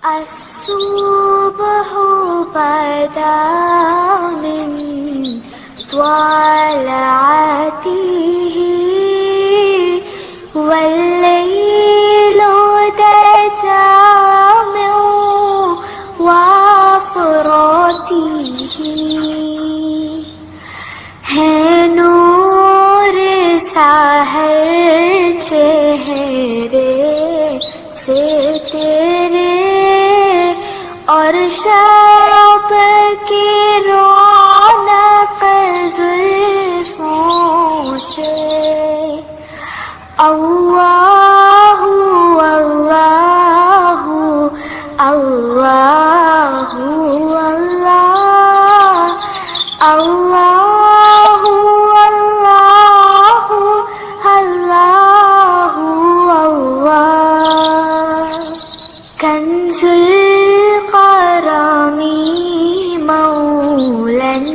الصبح بدا من طلعته والليل دجى من وفراته है नूर साहर चेहरे से तेरे और शब की रौनक जुल्फों से अल्लाहु अल्लाहु अल्लाहु अल्लाह अल्लाहु अल्लाहु अल्लाहु अल्लाह कंजुल करमी मौलन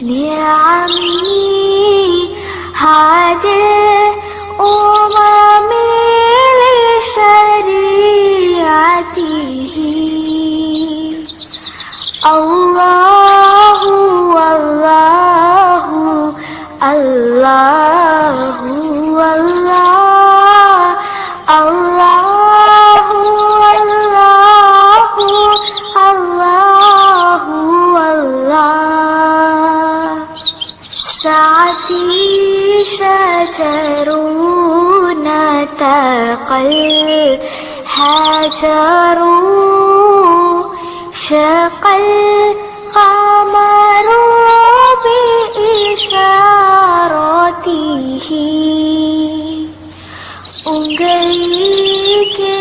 निअमी हादिल उममी लिशरीअतिही अल्लाहु अल्लाहु अल्लाहु अल्लाह अल्लाहु अल्लाहु अल्लाह साथी शजरून तक़ल हजरू शक़ल क़मरू बिइशारतिही उंगली के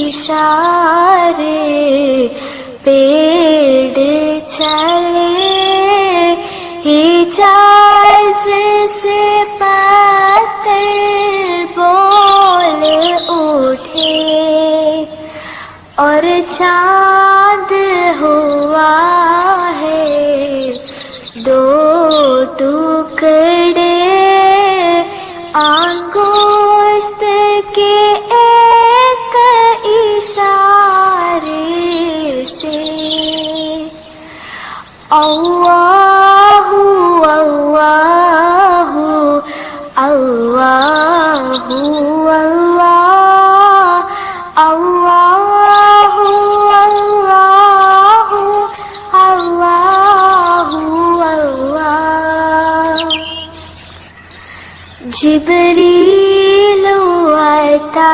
इशारे पेड़ चले हिजाज से पत्थर बोल उठे और चाँद हुआ है दो टुकड़े आंगुष्ठ के एक इशारे से अल्लाहु अल्लाहु अल्लाहु अल्लाह अल्लाहु अल्लाहु अल्लाहु अल्लाह जिब्रील अता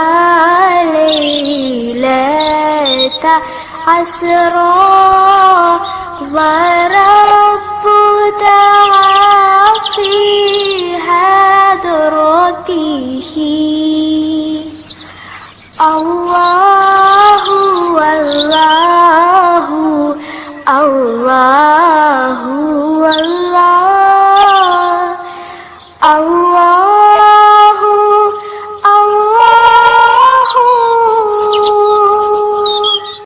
लैलता अस्रा ورب دعا في حضرته الله الله الله الله